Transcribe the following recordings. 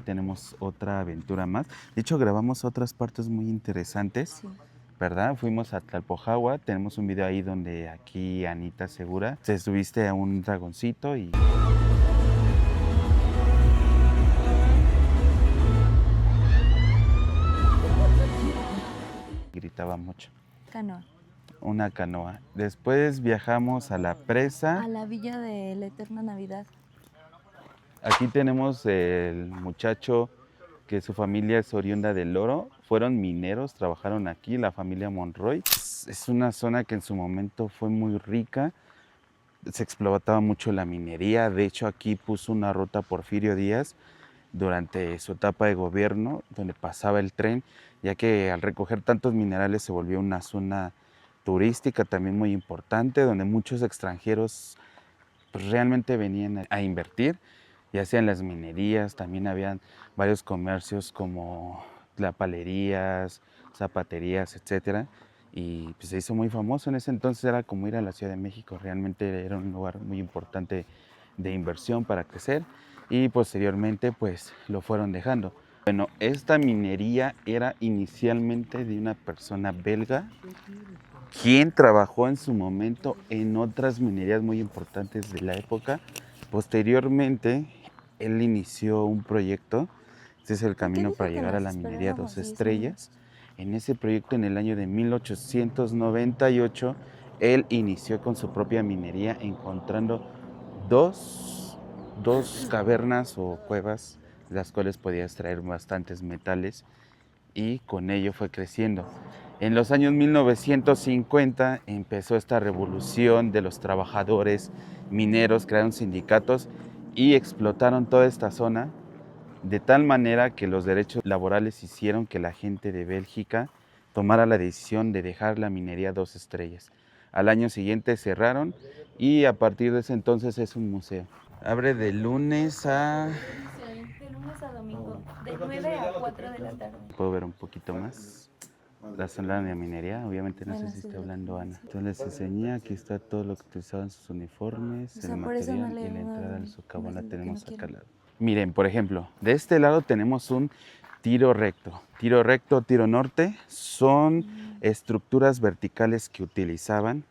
Tenemos otra aventura más. De hecho, grabamos otras partes muy interesantes, Sí. ¿verdad? Fuimos a Tlalpujahua, tenemos un video ahí donde aquí Anita Segura te subiste a un dragoncito y gritaba mucho. Canoa. Una canoa. Después viajamos a la presa. A la villa de la Eterna Navidad. Aquí tenemos el muchacho que su familia es oriunda del Oro. Fueron mineros, trabajaron aquí, la familia Monroy. Es una zona que en su momento fue muy rica. Se explotaba mucho la minería. De hecho, aquí puso una ruta Porfirio Díaz durante su etapa de gobierno, donde pasaba el tren, ya que al recoger tantos minerales se volvió una zona turística también muy importante, donde muchos extranjeros pues, realmente venían a invertir, ya sea en las minerías, también habían varios comercios como tlapalerías, zapaterías, etcétera. Y pues, se hizo muy famoso en ese entonces, era como ir a la Ciudad de México, realmente era un lugar muy importante de inversión para crecer y posteriormente pues lo fueron dejando. Bueno, esta minería era inicialmente de una persona belga quien trabajó en su momento en otras minerías muy importantes de la época. Posteriormente, él inició un proyecto, este es el ¿Por qué camino para dijo que llegar a nos la minería esperáramos Dos 10 minutos? Estrellas. En ese proyecto, en el año de 1898, él inició con su propia minería, encontrando dos cavernas o cuevas, las cuales podía extraer bastantes metales y con ello fue creciendo. En los años 1950 empezó esta revolución de los trabajadores mineros, crearon sindicatos y explotaron toda esta zona de tal manera que los derechos laborales hicieron que la gente de Bélgica tomara la decisión de dejar la minería Dos Estrellas. Al año siguiente cerraron y a partir de ese entonces es un museo. Abre de lunes a... De lunes a domingo, de 9 a 4 de la tarde. Puedo ver un poquito más. La zona de minería, obviamente no sé Bueno, si sí, está lo hablando tengo, Ana. sí. Entonces les enseñé, aquí está todo lo que utilizaban sus uniformes, O el sea, por eso no material le y la entrada al socavón la que no tenemos acá quiero. al lado. Miren, por ejemplo, de este lado tenemos un tiro recto. Tiro recto, tiro norte, son estructuras verticales que utilizaban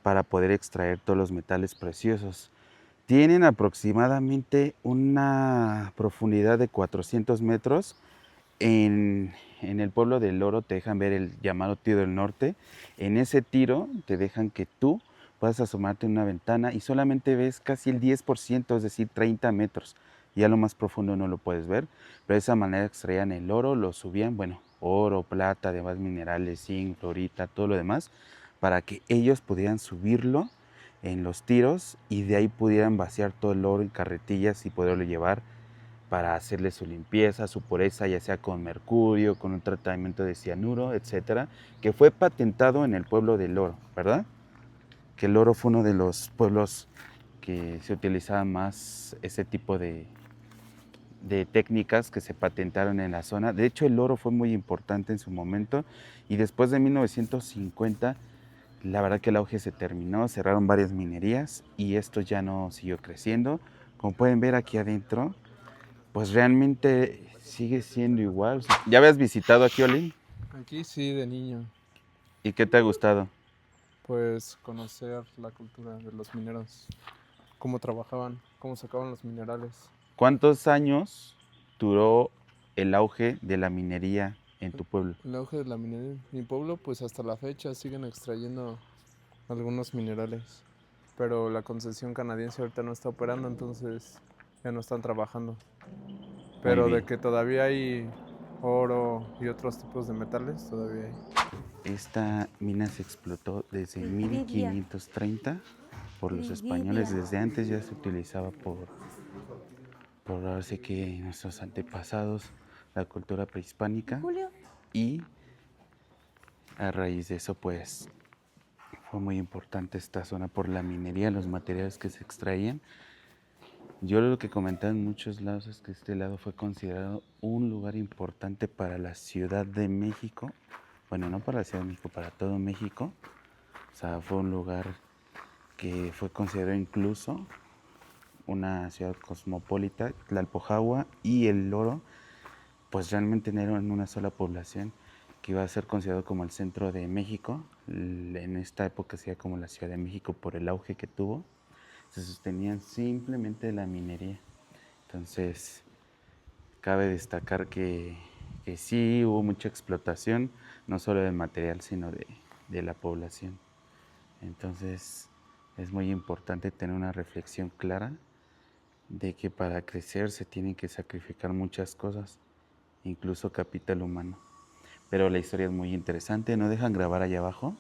para poder extraer todos los metales preciosos. Tienen aproximadamente una profundidad de 400 metros. En el pueblo del Oro te dejan ver el llamado Tiro del Norte. En ese tiro te dejan que tú puedas asomarte en una ventana y solamente ves casi el 10%, es decir, 30 metros. Ya lo más profundo no lo puedes ver, pero de esa manera extraían el oro, lo subían, bueno, oro, plata, demás minerales, zinc, florita, todo lo demás, para que ellos pudieran subirlo en los tiros y de ahí pudieran vaciar todo el oro en carretillas y poderlo llevar para hacerle su limpieza, su pureza, ya sea con mercurio, con un tratamiento de cianuro, etcétera, que fue patentado en el pueblo del Oro, ¿verdad? Que el Oro fue uno de los pueblos que se utilizaba más ese tipo de técnicas que se patentaron en la zona. De hecho, el oro fue muy importante en su momento y después de 1950, la verdad que el auge se terminó, cerraron varias minerías y esto ya no siguió creciendo. Como pueden ver aquí adentro, pues realmente sigue siendo igual. O sea, ¿ya habías visitado aquí, Olin? Aquí sí, de niño, ¿Y qué te ha gustado? pues conocer la cultura de los mineros, cómo trabajaban, cómo sacaban los minerales. ¿Cuántos años duró el auge de la minería en tu pueblo? El auge de la minería en mi pueblo, pues hasta la fecha siguen extrayendo algunos minerales, pero la concesión canadiense ahorita no está operando, entonces ya no están trabajando. Muy Pero de bien. que todavía hay oro y otros tipos de metales, todavía hay. Esta mina se explotó desde Lidia, 1530 por los españoles. Lidia. Desde antes ya se utilizaba por ahora sí que nuestros antepasados, la cultura ¿Y prehispánica. Julio? Y a raíz de eso, pues fue muy importante esta zona por la minería, los materiales que se extraían. Yo lo que comentaba en muchos lados es que este lado fue considerado un lugar importante para la Ciudad de México. Bueno, no para la Ciudad de México, para todo México. O sea, fue un lugar que fue considerado incluso una ciudad cosmopolita, Tlalpujahua y el Oro, pues realmente eran una sola población que iba a ser considerado como el centro de México. En esta época se veía como la Ciudad de México por el auge que tuvo. Se sostenían simplemente de la minería. Entonces, cabe destacar que sí hubo mucha explotación, no solo del material, sino de la población. Entonces, es muy importante tener una reflexión clara de que para crecer se tienen que sacrificar muchas cosas, incluso capital humano. Pero la historia es muy interesante, no dejan grabar allá abajo,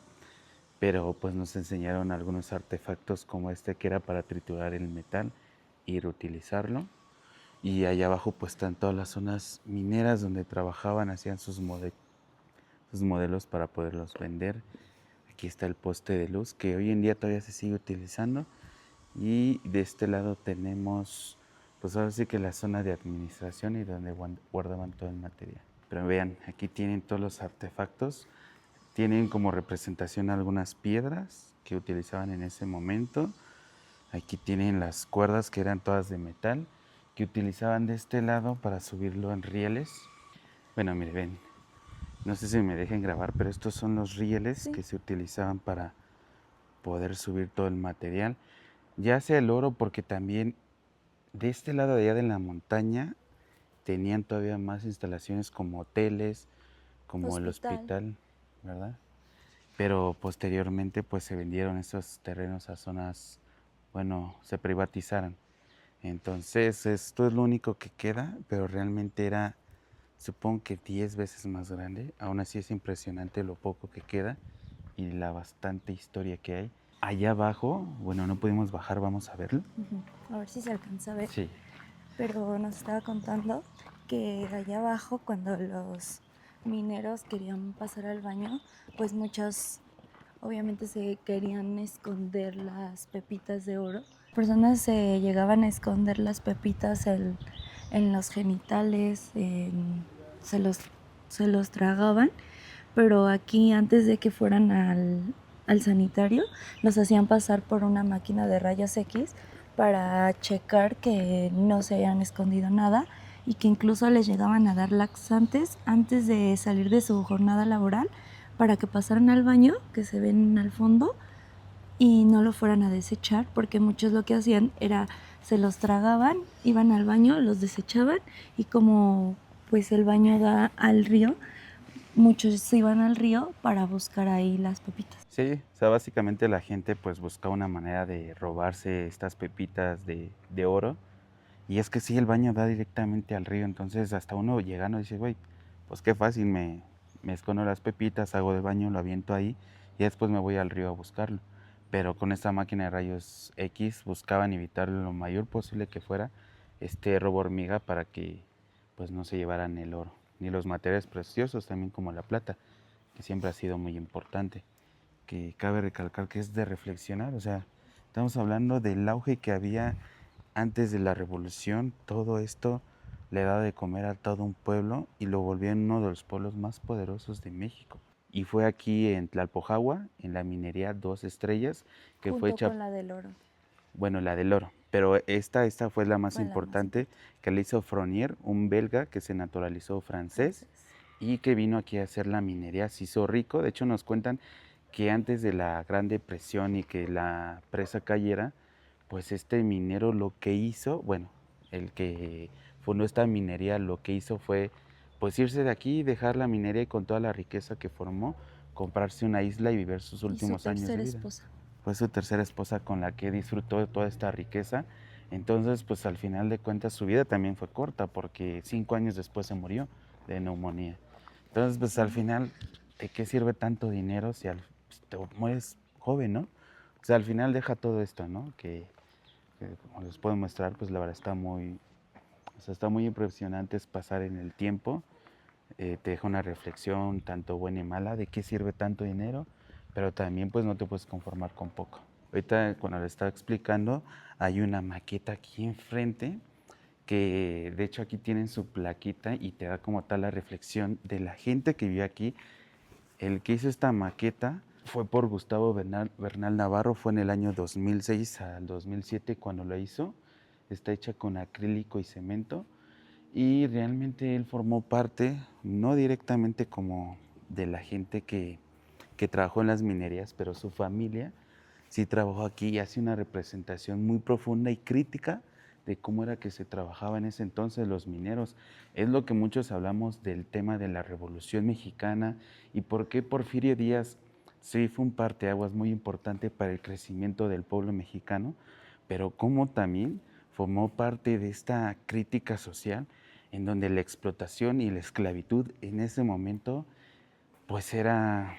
pero pues nos enseñaron algunos artefactos como este que era para triturar el metal y reutilizarlo. Y allá abajo pues están todas las zonas mineras donde trabajaban, hacían sus modelos para poderlos vender. Aquí está el poste de luz que hoy en día todavía se sigue utilizando. Y de este lado tenemos, pues ahora sí que la zona de administración y donde guardaban todo el material. Pero vean, aquí tienen todos los artefactos. Tienen como representación algunas piedras que utilizaban en ese momento. Aquí tienen las cuerdas que eran todas de metal que utilizaban de este lado para subirlo en rieles. Bueno, mire, ven, no sé si me dejen grabar, pero estos son los rieles Sí. que se utilizaban para poder subir todo el material. Ya sea el oro, porque también de este lado de allá de la montaña tenían todavía más instalaciones como hoteles, como el Hospital. hospital, ¿verdad? Pero posteriormente pues se vendieron esos terrenos a zonas, bueno, se privatizaron. Entonces esto es lo único que queda, pero realmente era, supongo que 10 veces más grande. Aún así es impresionante lo poco que queda y la bastante historia que hay. Allá abajo, bueno, no pudimos bajar, vamos a verlo. A ver si se alcanza a ver. Sí. Pero nos estaba contando que allá abajo, cuando los mineros querían pasar al baño, pues muchos obviamente se querían esconder las pepitas de oro. Personas se llegaban a esconder las pepitas en los genitales, se los tragaban, pero aquí antes de que fueran al sanitario, los hacían pasar por una máquina de rayos X para checar que no se hayan escondido nada y que incluso les llegaban a dar laxantes antes de salir de su jornada laboral para que pasaran al baño, que se ven al fondo, y no lo fueran a desechar, porque muchos lo que hacían era se los tragaban, iban al baño, los desechaban y como pues el baño da al río, muchos se iban al río para buscar ahí las pepitas. Sí, o sea, básicamente la gente pues buscaba una manera de robarse estas pepitas de oro. Y es que sí, el baño da directamente al río, entonces hasta uno llegando dice, güey, pues qué fácil, me escondo las pepitas, hago de baño, lo aviento ahí y después me voy al río a buscarlo. Pero con esta máquina de rayos X buscaban evitar lo mayor posible que fuera este robo hormiga para que pues no se llevaran el oro, ni los materiales preciosos también como la plata, que siempre ha sido muy importante, que cabe recalcar que es de reflexionar, o sea, estamos hablando del auge que había antes de la revolución. Todo esto le daba de comer a todo un pueblo y lo volvió en uno de los pueblos más poderosos de México. Y fue aquí en Tlalpujahua, en la minería Dos Estrellas, que fue Junto hecha, con la del oro. bueno, la del oro, pero esta fue la más Fue la más importante, que la hizo Fronier, un belga que se naturalizó francés y que vino aquí a hacer la minería, se hizo rico. De hecho nos cuentan que antes de la Gran Depresión y que la presa cayera, pues este minero lo que hizo, bueno, el que fundó esta minería lo que hizo fue pues irse de aquí, dejar la minería y con toda la riqueza que formó, comprarse una isla y vivir sus Y su últimos años de tercera vida. esposa. Fue su tercera esposa con la que disfrutó de toda esta riqueza. Entonces, pues al final de cuentas su vida también fue corta porque 5 años después se murió de neumonía. Entonces, pues al final, ¿de qué sirve tanto dinero si pues, te mueres joven, ¿no? O sea, al final deja todo esto, ¿no? Que como les puedo mostrar, pues la verdad está muy, o sea, está muy impresionante es pasar en el tiempo. Te deja una reflexión tanto buena y mala de qué sirve tanto dinero, pero también pues no te puedes conformar con poco. Ahorita cuando le estaba explicando, hay una maqueta aquí enfrente que de hecho aquí tienen su plaquita y te da como tal la reflexión de la gente que vive aquí. El que hizo esta maqueta fue por Gustavo Bernal Navarro, fue en el año 2006 al 2007 cuando lo hizo. está hecha con acrílico y cemento, y realmente él formó parte, no directamente como de la gente que trabajó en las minerías, pero su familia sí trabajó aquí y hace una representación muy profunda y crítica de cómo era que se trabajaba en ese entonces los mineros. Es lo que muchos hablamos del tema de la Revolución Mexicana y por qué Porfirio Díaz sí fue un parteaguas muy importante para el crecimiento del pueblo mexicano, pero cómo también formó parte de esta crítica social en donde la explotación y la esclavitud en ese momento pues era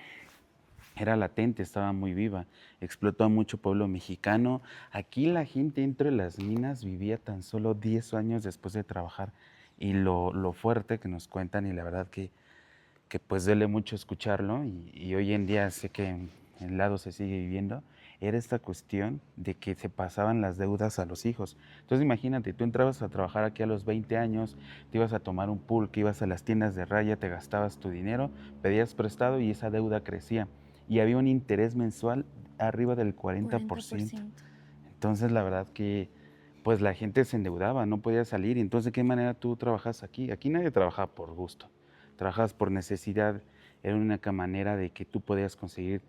latente, estaba muy viva, explotó a mucho pueblo mexicano. Aquí la gente dentro de las minas vivía tan solo 10 años después de trabajar y lo fuerte que nos cuentan y la verdad que pues duele mucho escucharlo y hoy en día sé que en el lado se sigue viviendo, era esta cuestión de que se pasaban las deudas a los hijos. Entonces imagínate, tú entrabas a trabajar aquí a los 20 años, te ibas a tomar un pulque, ibas a las tiendas de raya, te gastabas tu dinero, pedías prestado y esa deuda crecía. Y había un interés mensual arriba del 40%. 40%. Entonces la verdad que pues la gente se endeudaba, no podía salir. Y entonces, ¿de qué manera tú trabajas aquí? Aquí nadie trabajaba por gusto, trabajas por necesidad. Era una única manera de que tú podías conseguir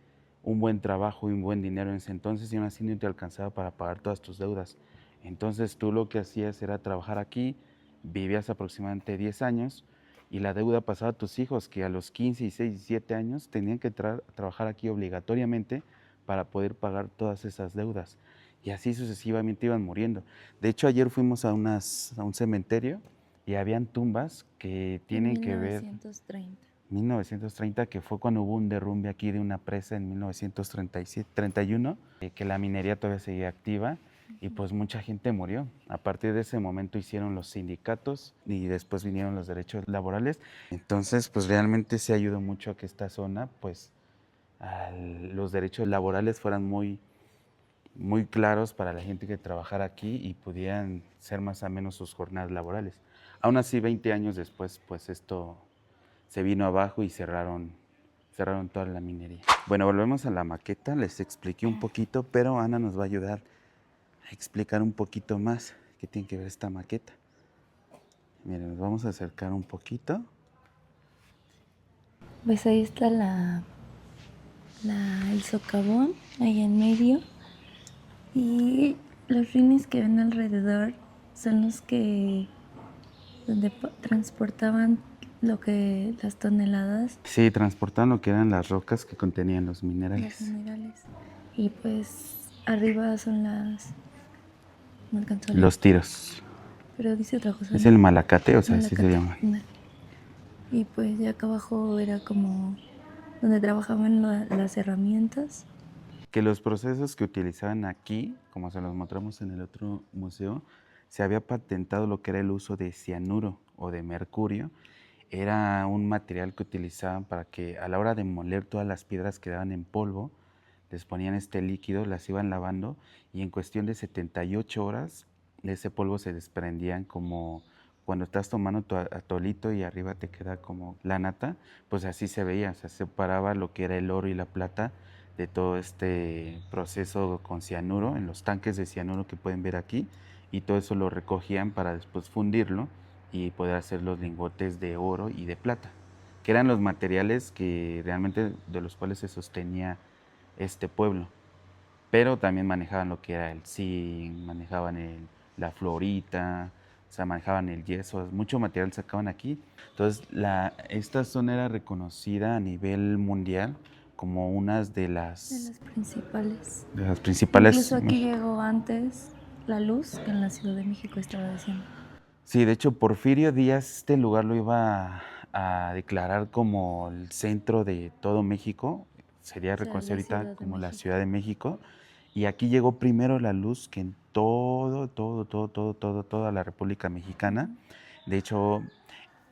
un buen trabajo y un buen dinero en ese entonces y aún así no te alcanzaba para pagar todas tus deudas. Entonces tú lo que hacías era trabajar aquí, vivías aproximadamente 10 años y la deuda pasaba a tus hijos que a los 15, 16, 17 años tenían que trabajar aquí obligatoriamente para poder pagar todas esas deudas. Y así sucesivamente iban muriendo. De hecho, ayer fuimos a un cementerio y habían tumbas que En tienen que ver 1930. 1930, que fue cuando hubo un derrumbe aquí de una presa en 1937, 31, que la minería todavía seguía activa y pues mucha gente murió. A partir de ese momento hicieron los sindicatos y después vinieron los derechos laborales. Entonces, pues realmente se ayudó mucho a que esta zona, pues los derechos laborales fueran muy claros para la gente que trabajara aquí y pudieran ser más o menos sus jornadas laborales. Aún así, 20 años después, pues esto se vino abajo y cerraron toda la minería. Bueno, volvemos a la maqueta, les expliqué un poquito, pero Ana nos va a ayudar a explicar un poquito más qué tiene que ver esta maqueta. Miren, nos vamos a acercar un poquito. Pues ahí está el socavón, ahí en medio. Y los rines que ven alrededor son los que donde transportaban las toneladas, Sí, transportaban lo que eran las rocas que contenían los los minerales. minerales. Y pues arriba son no alcanzó a leer, Los tiros. pero dice otra cosa, Es ¿no? el malacate, o sea, así se Malacate, llama. ándale. Y pues ya acá abajo era como donde trabajaban las herramientas. Que los procesos que utilizaban aquí, como se los mostramos en el otro museo, se había patentado lo que era el uso de cianuro o de mercurio. Era un material que utilizaban para que a la hora de moler todas las piedras que quedaban en polvo, les ponían este líquido, las iban lavando y en cuestión de 78 horas de ese polvo se desprendían como cuando estás tomando tu atolito y arriba te queda como la nata, pues así se veía, o sea, se separaba lo que era el oro y la plata de todo este proceso con cianuro, en los tanques de cianuro que pueden ver aquí, y todo eso lo recogían para después fundirlo y poder hacer los lingotes de oro y de plata, que eran los materiales que realmente de los cuales se sostenía este pueblo. Pero también manejaban lo que era el zinc, manejaban la fluorita, o sea, manejaban el yeso, mucho material sacaban aquí. Entonces, esta zona era reconocida a nivel mundial como una De las principales. de las principales. Incluso aquí llegó antes la luz que en la Ciudad de México estaba diciendo. Sí, de hecho, Porfirio Díaz este lugar lo iba a declarar como el centro de todo México. Sería O sea, reconocido la ahorita Ciudad de como la México. Ciudad de México. Y aquí llegó primero la luz que en toda la República Mexicana. De hecho,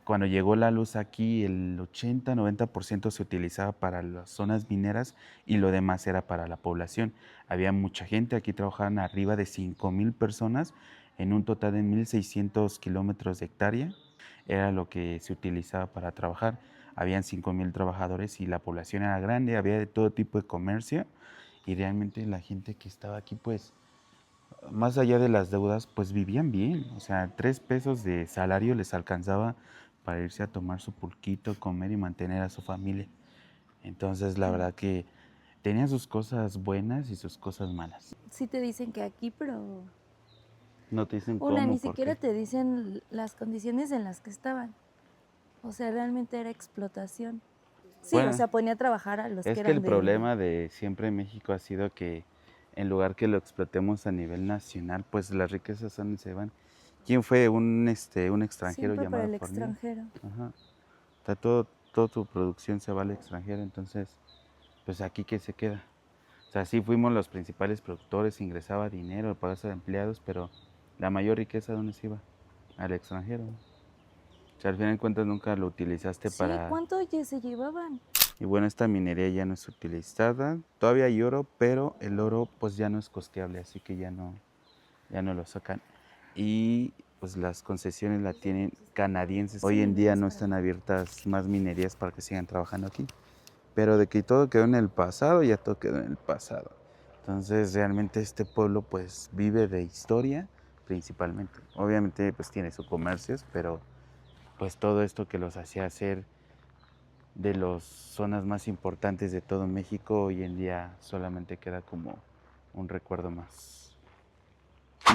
cuando llegó la luz aquí, el 80-90% se utilizaba para las zonas mineras y lo demás era para la población. Había mucha gente, aquí trabajaban arriba de 5,000 personas en un total de 1,600 kilómetros de hectárea. Era lo que se utilizaba para trabajar. Habían 5,000 trabajadores y la población era grande, había de todo tipo de comercio y realmente la gente que estaba aquí pues más allá de las deudas, pues vivían bien. O sea, 3 pesos de salario les alcanzaba para irse a tomar su pulquito, comer y mantener a su familia. Entonces, la verdad que tenían sus cosas buenas y sus cosas malas. Sí te dicen que aquí, pero No te dicen una, cómo, ni por siquiera qué. te dicen las condiciones en las que estaban. O sea, realmente era explotación. Sí, o Bueno, sea, ponía a trabajar a los que es que el eran de... problema de siempre en México ha sido que en lugar que lo explotemos a nivel nacional, pues las riquezas ¿a dónde se van? ¿Quién fue un extranjero Siempre para llamado el Fournier? extranjero. Ajá. O sea, toda tu producción se va al extranjero, entonces, pues aquí qué se queda. O sea, sí fuimos los principales productores, ingresaba dinero, pagaba a empleados, pero la mayor riqueza ¿dónde se iba? Al extranjero. O sea, al final de cuentas nunca lo utilizaste Sí, para... ¿cuánto se llevaban? Y bueno, esta minería ya no es utilizada. Todavía hay oro, pero el oro pues ya no es costeable, así que ya no lo sacan. Y pues las concesiones la tienen canadienses. Hoy en día no están abiertas más minerías para que sigan trabajando aquí. Pero de que todo quedó en el pasado, ya todo quedó en el pasado. Entonces realmente este pueblo pues vive de historia principalmente. Obviamente pues tiene sus comercios, pero pues todo esto que los hacía ser de las zonas más importantes de todo México hoy en día solamente queda como un recuerdo más.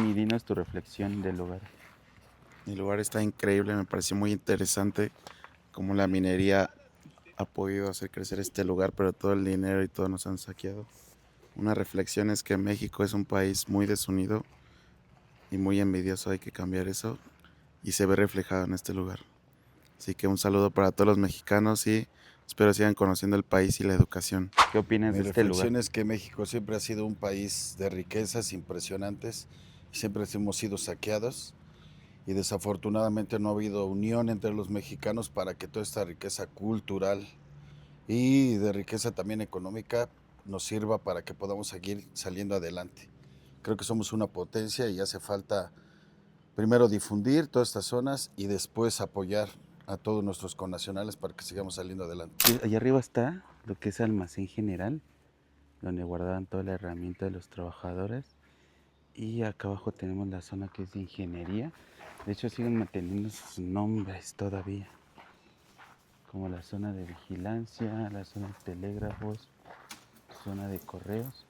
Y dinos tu reflexión del lugar. El lugar está increíble, me pareció muy interesante cómo la minería ha podido hacer crecer este lugar, pero todo el dinero y todo nos han saqueado. Una reflexión es que México es un país muy desunido y muy envidioso, hay que cambiar eso y se ve reflejado en este lugar. Así que un saludo para todos los mexicanos y espero sigan conociendo el país y la educación. ¿Qué opinas Mi de este lugar? reflexión es que México siempre ha sido un país de riquezas impresionantes, siempre hemos sido saqueados y desafortunadamente no ha habido unión entre los mexicanos para que toda esta riqueza cultural y de riqueza también económica nos sirva para que podamos seguir saliendo adelante. Creo que somos una potencia y hace falta primero difundir todas estas zonas y después apoyar a todos nuestros connacionales para que sigamos saliendo adelante. Sí, allá arriba está lo que es almacén general, donde guardaban toda la herramienta de los trabajadores. Y acá abajo tenemos la zona que es de ingeniería. De hecho siguen manteniendo sus nombres todavía, como la zona de vigilancia, la zona de telégrafos, zona de correos.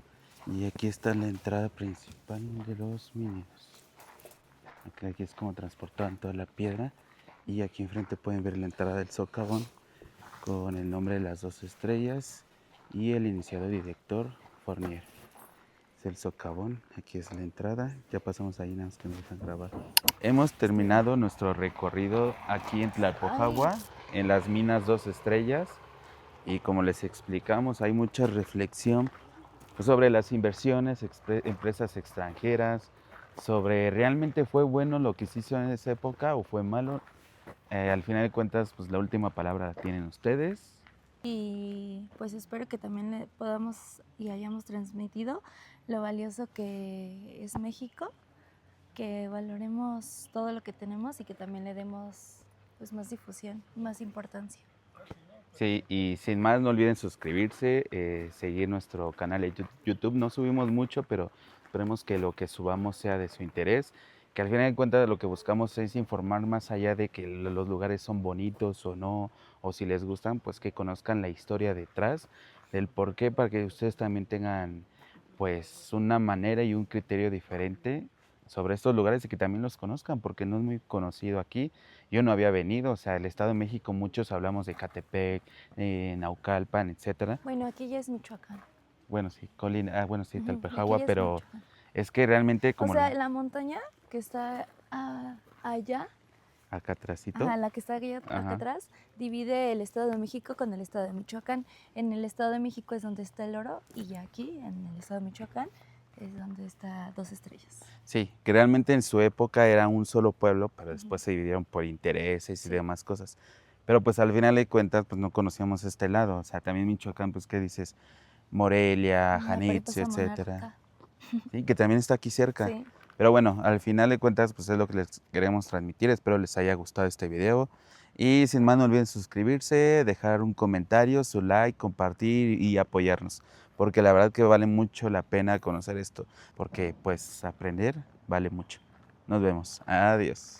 Y aquí está la entrada principal de los mineros. Aquí es como transportaban toda la piedra. Y aquí enfrente pueden ver la entrada del socavón con el nombre de las 2 estrellas y el iniciador y director Fournier. Es el socavón, aquí es la entrada. Ya pasamos ahí, nada más que nos dejan grabar. Hemos terminado nuestro recorrido aquí en Tlalpujahua, en las minas 2 estrellas. Y como les explicamos, hay mucha reflexión pues, sobre las inversiones, empresas extranjeras, sobre realmente fue bueno lo que se hizo en esa época o fue malo. Al final de cuentas, pues la última palabra la tienen ustedes. Y pues espero que también le podamos y hayamos transmitido lo valioso que es México, que valoremos todo lo que tenemos y que también le demos pues más difusión, más importancia. Sí, y sin más no olviden suscribirse, seguir nuestro canal de YouTube. No subimos mucho, pero esperemos que lo que subamos sea de su interés. Que al final de cuentas lo que buscamos es informar más allá de que los lugares son bonitos o no, o si les gustan, pues que conozcan la historia detrás, del por qué, para que ustedes también tengan pues una manera y un criterio diferente sobre estos lugares y que también los conozcan, porque no es muy conocido aquí. Yo no había venido, o sea, el Estado de México, muchos hablamos de Catepec, Naucalpan, etcétera. Bueno, aquí ya es Michoacán. Bueno, sí, bueno, sí, Ujú, y aquí Talpejagua, ya es pero Michoacán. es que realmente O como sea, la montaña que está allá, acá atrásito, ajá, la que está acá ajá, atrás, divide el Estado de México con el Estado de Michoacán. En el Estado de México es donde está el oro y ya aquí, en el Estado de Michoacán, es donde está 2 estrellas. sí, que realmente en su época era un solo pueblo, pero Ujú. después se dividieron por intereses y Sí. demás cosas. Pero pues al final de cuentas, pues no conocíamos este lado, o sea, también Michoacán, pues qué dices, Morelia, Ay, por ahí Janitzio, pasa etcétera. Monarca. Sí, que también está aquí cerca. Sí. Pero bueno, al final de cuentas, pues es lo que les queremos transmitir. Espero les haya gustado este video. Y sin más, no olviden suscribirse, dejar un comentario, su like, compartir y apoyarnos. porque la verdad que vale mucho la pena conocer esto, porque pues aprender vale mucho. Nos vemos. Adiós.